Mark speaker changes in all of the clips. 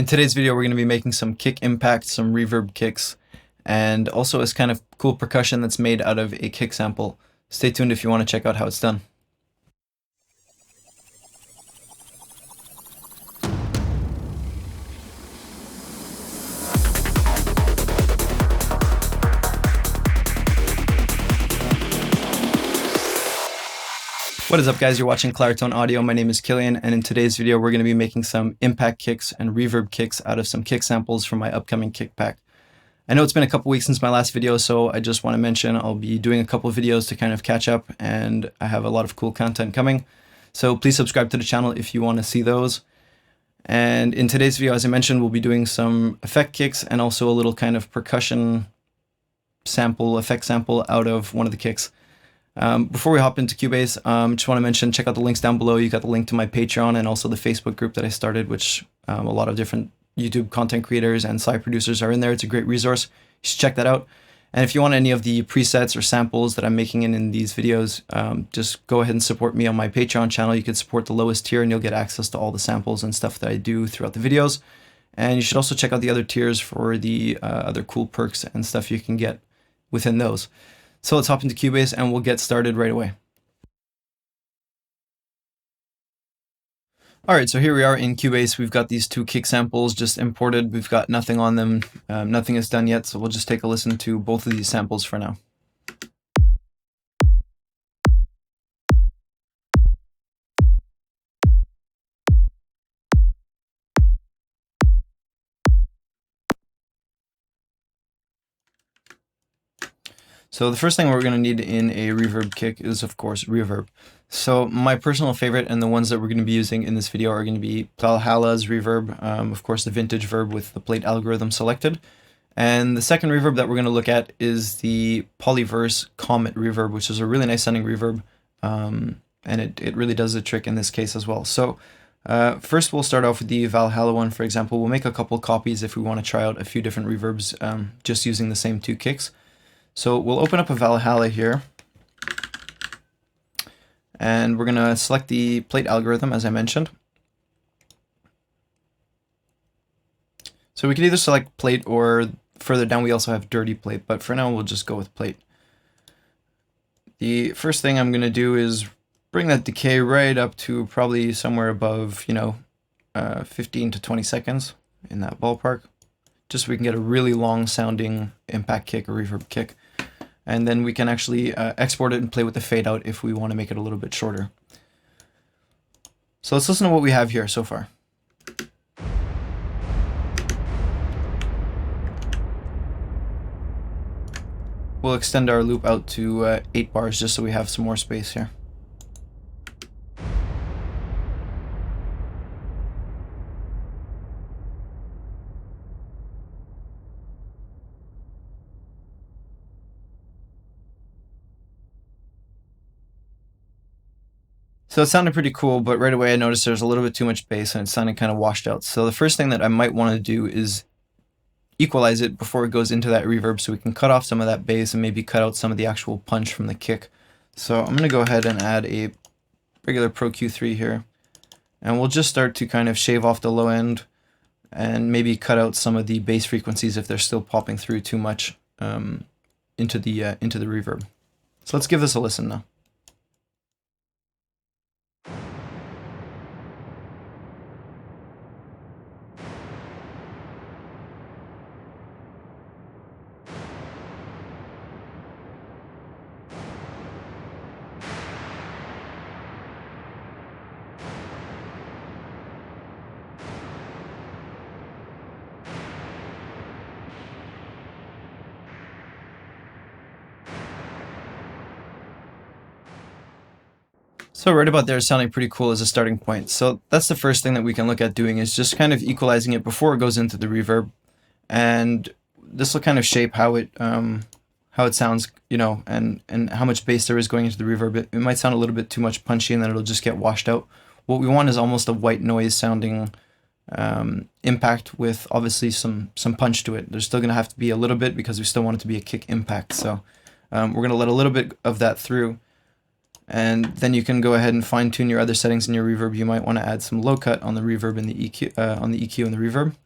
Speaker 1: In today's video, we're going to be making some kick impact, some reverb kicks, and also this kind of cool percussion that's made out of a kick sample. Stay tuned if you want to check out how it's done. What is up, guys? You're watching Claritone Audio. My name is Killian, and in today's video we're going to be making some impact kicks and reverb kicks out of some kick samples from my upcoming kick pack. I know it's been a couple weeks since my last video, so I just want to mention I'll be doing a couple of videos to kind of catch up, and I have a lot of cool content coming. So please subscribe to the channel if you want to see those. And in today's video, as I mentioned, we'll be doing some effect kicks and also a little kind of percussion sample, effect sample out of one of the kicks. Before we hop into Cubase, just want to mention, check out the links down below. You got the link to my Patreon and also the Facebook group that I started, which a lot of different YouTube content creators and side producers are in there. It's a great resource. You should check that out. And if you want any of the presets or samples that I'm making in these videos, just go ahead and support me on my Patreon channel. You can support the lowest tier and you'll get access to all the samples and stuff that I do throughout the videos. And you should also check out the other tiers for the other cool perks and stuff you can get within those. So let's hop into Cubase and we'll get started right away. Alright, so here we are in Cubase. We've got these two kick samples just imported. We've got nothing on them. Nothing is done yet, so we'll just take a listen to both of these samples for now. So the first thing we're going to need in a reverb kick is, of course, reverb. So my personal favorite and the ones that we're going to be using in this video are going to be Valhalla's reverb, of course the vintage Verb with the plate algorithm selected. And the second reverb that we're going to look at is the Polyverse Comet reverb, which is a really nice sounding reverb, and it really does the trick in this case as well. So first we'll start off with the Valhalla one, for example. We'll make a couple copies if we want to try out a few different reverbs just using the same two kicks. So we'll open up a Valhalla here, and we're going to select the plate algorithm as I mentioned. So we can either select plate, or further down we also have dirty plate, but for now we'll just go with plate. The first thing I'm going to do is bring that decay right up to probably somewhere above, 15 to 20 seconds in that ballpark, just so we can get a really long sounding impact kick or reverb kick. And then we can actually export it and play with the fade out if we want to make it a little bit shorter. So let's listen to what we have here so far. We'll extend our loop out to 8 bars just so we have some more space here. So it sounded pretty cool, but right away I noticed there's a little bit too much bass and it sounded kind of washed out. So the first thing that I might want to do is equalize it before it goes into that reverb so we can cut off some of that bass and maybe cut out some of the actual punch from the kick. So I'm going to go ahead and add a regular Pro Q3 here, and we'll just start to kind of shave off the low end and maybe cut out some of the bass frequencies if they're still popping through too much into the reverb. So let's give this a listen now. So right about there is sounding pretty cool as a starting point. So that's the first thing that we can look at doing, is just kind of equalizing it before it goes into the reverb. And this will kind of shape how it sounds, and how much bass there is going into the reverb. It might sound a little bit too much punchy and then it'll just get washed out. What we want is almost a white noise sounding impact with obviously some punch to it. There's still going to have to be a little bit because we still want it to be a kick impact. So we're going to let a little bit of that through. And then you can go ahead and fine tune your other settings in your reverb. You might want to add some low cut on the reverb and the EQ, on the EQ and the reverb.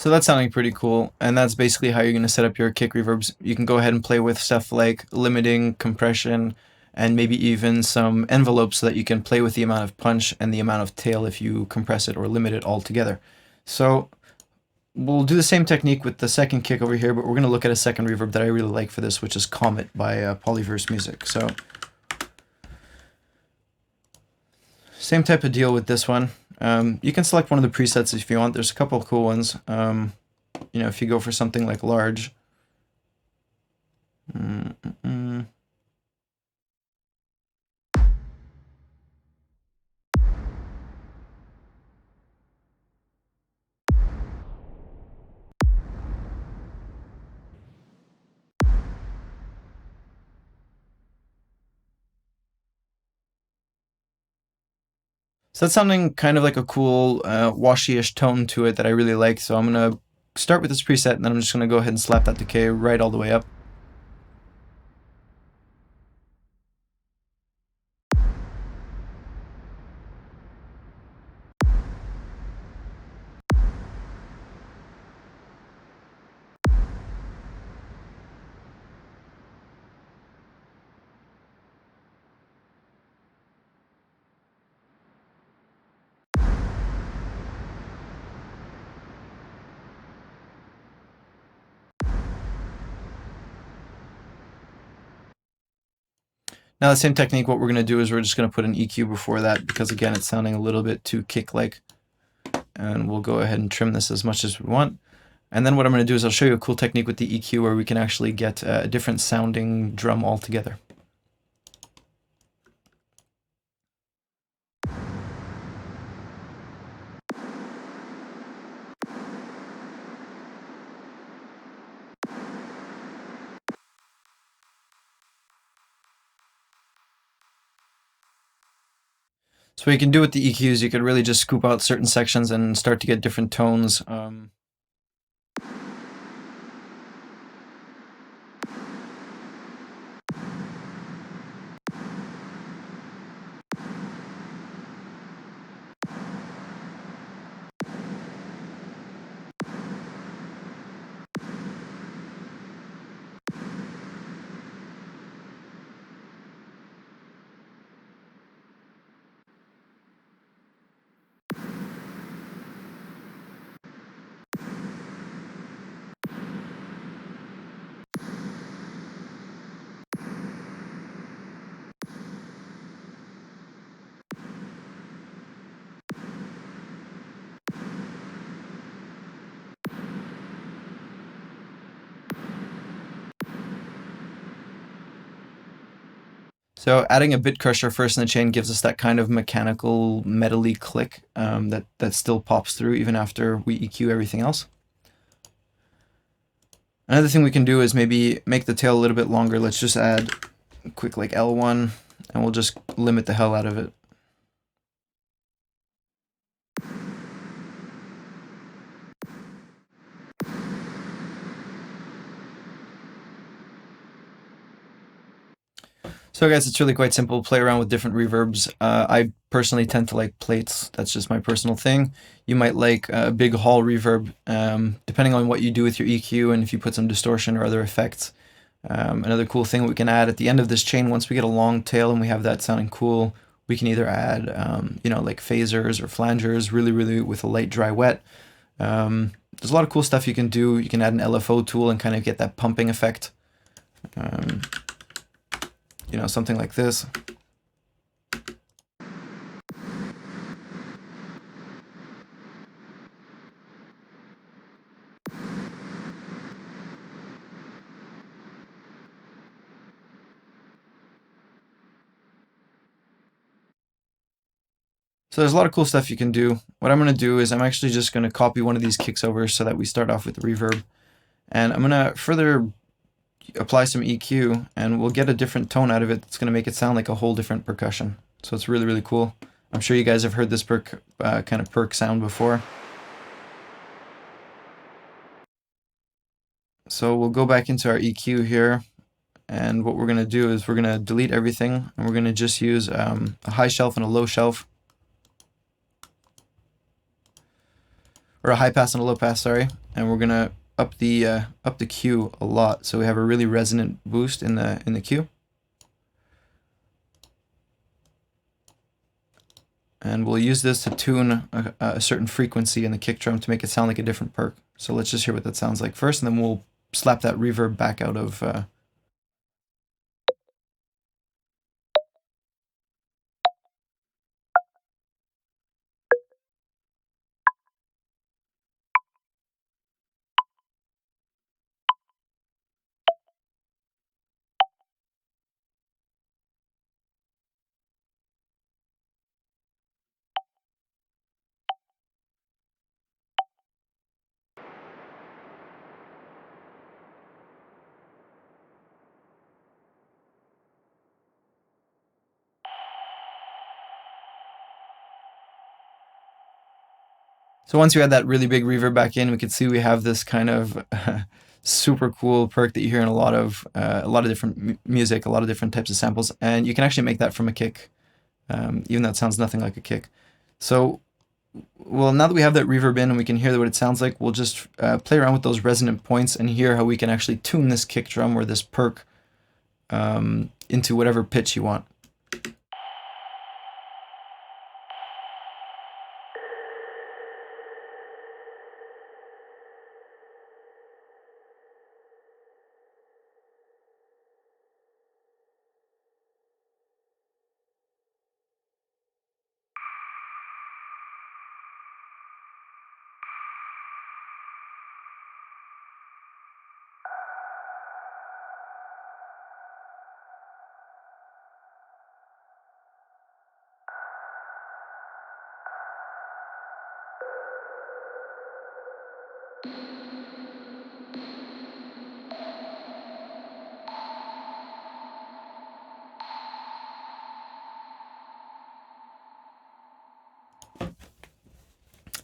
Speaker 1: So that's sounding pretty cool, and that's basically how you're going to set up your kick reverbs. You can go ahead and play with stuff like limiting, compression, and maybe even some envelopes so that you can play with the amount of punch and the amount of tail if you compress it or limit it altogether. So we'll do the same technique with the second kick over here, but we're going to look at a second reverb that I really like for this, which is Comet by Polyverse Music. So same type of deal with this one. You can select one of the presets if you want. There's a couple of cool ones. You know, if you go for something like large. So that's sounding kind of like a cool washy-ish tone to it that I really like. So I'm going to start with this preset, and then I'm just going to go ahead and slap that decay right all the way up. Now the same technique, what we're going to do is we're just going to put an EQ before that, because again it's sounding a little bit too kick-like. And we'll go ahead and trim this as much as we want. And then what I'm going to do is I'll show you a cool technique with the EQ where we can actually get a different sounding drum altogether. So what you can do with the EQs, you could really just scoop out certain sections and start to get different tones. So adding a bit crusher first in the chain gives us that kind of mechanical, metally click that still pops through even after we EQ everything else. Another thing we can do is maybe make the tail a little bit longer. Let's just add a quick like L1, and we'll just limit the hell out of it. So guys, it's really quite simple. Play around with different reverbs. I personally tend to like plates. That's just my personal thing. You might like a big hall reverb, depending on what you do with your EQ and if you put some distortion or other effects. Another cool thing we can add at the end of this chain, once we get a long tail and we have that sounding cool, we can either add, you know, like phasers or flangers, really with a light, dry, wet. There's a lot of cool stuff you can do. You can add an LFO tool and kind of get that pumping effect. You know, something like this. So there's a lot of cool stuff you can do. What I'm going to do is I'm actually just going to copy one of these kicks over so that we start off with the reverb. And I'm going to further apply some EQ, and we'll get a different tone out of it. It's going to make it sound like a whole different percussion. So it's really cool. I'm sure you guys have heard this kind of Perc sound before. So we'll go back into our EQ here, and what we're going to do is we're going to delete everything, and we're going to just use a high shelf and a low shelf. Or a high pass and a low pass, sorry. and we're gonna up the Q a lot, so we have a really resonant boost in the Q. And we'll use this to tune a certain frequency in the kick drum to make it sound like a different perc. So let's just hear what that sounds like first, and then we'll slap that reverb back out of So once we add that really big reverb back in, we can see we have this kind of super cool perc that you hear in a lot of different music, a lot of different types of samples, and you can actually make that from a kick, even though it sounds nothing like a kick. So, well, now that we have that reverb in and we can hear what it sounds like, we'll just play around with those resonant points and hear how we can actually tune this kick drum or this perc into whatever pitch you want.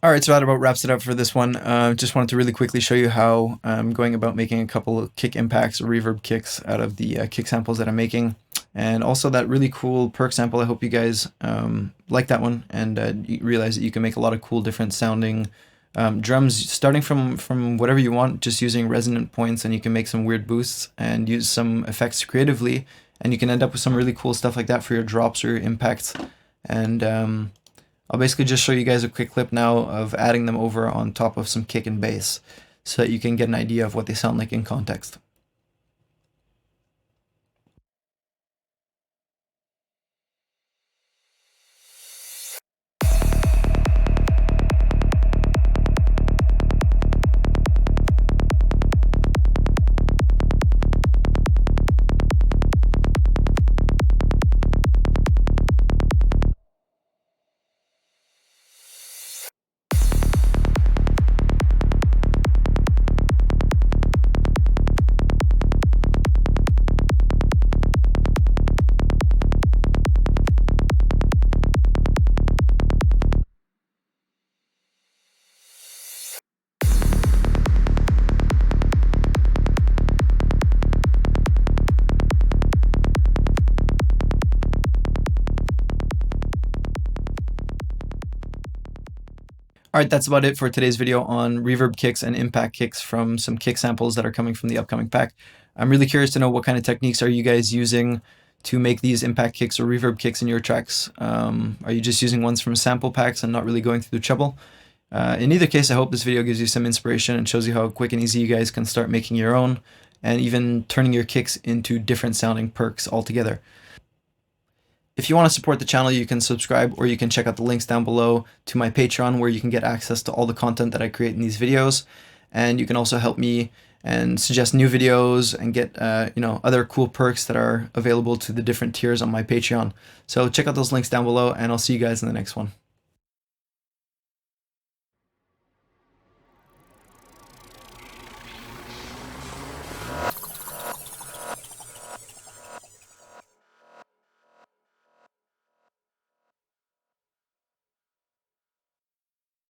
Speaker 1: All right, so that about wraps it up for this one. Just wanted to really quickly show you how I'm going about making a couple of kick impacts or reverb kicks out of the kick samples that I'm making. And also that really cool perc sample. I hope you guys like that one and you realize that you can make a lot of cool different sounding drums starting from whatever you want, just using resonant points, and you can make some weird boosts and use some effects creatively, and you can end up with some really cool stuff like that for your drops or your impacts. And I'll basically just show you guys a quick clip now of adding them over on top of some kick and bass so that you can get an idea of what they sound like in context. All right, that's about it for today's video on reverb kicks and impact kicks from some kick samples that are coming from the upcoming pack. I'm really curious to know what kind of techniques are you guys using to make these impact kicks or reverb kicks in your tracks. Are you just using ones from sample packs and not really going through the treble? In either case, I hope this video gives you some inspiration and shows you how quick and easy you guys can start making your own and even turning your kicks into different sounding percs altogether. If you want to support the channel, you can subscribe, or you can check out the links down below to my Patreon, where you can get access to all the content that I create in these videos. And you can also help me and suggest new videos and get other cool perks that are available to the different tiers on my Patreon. So check out those links down below, and I'll see you guys in the next one.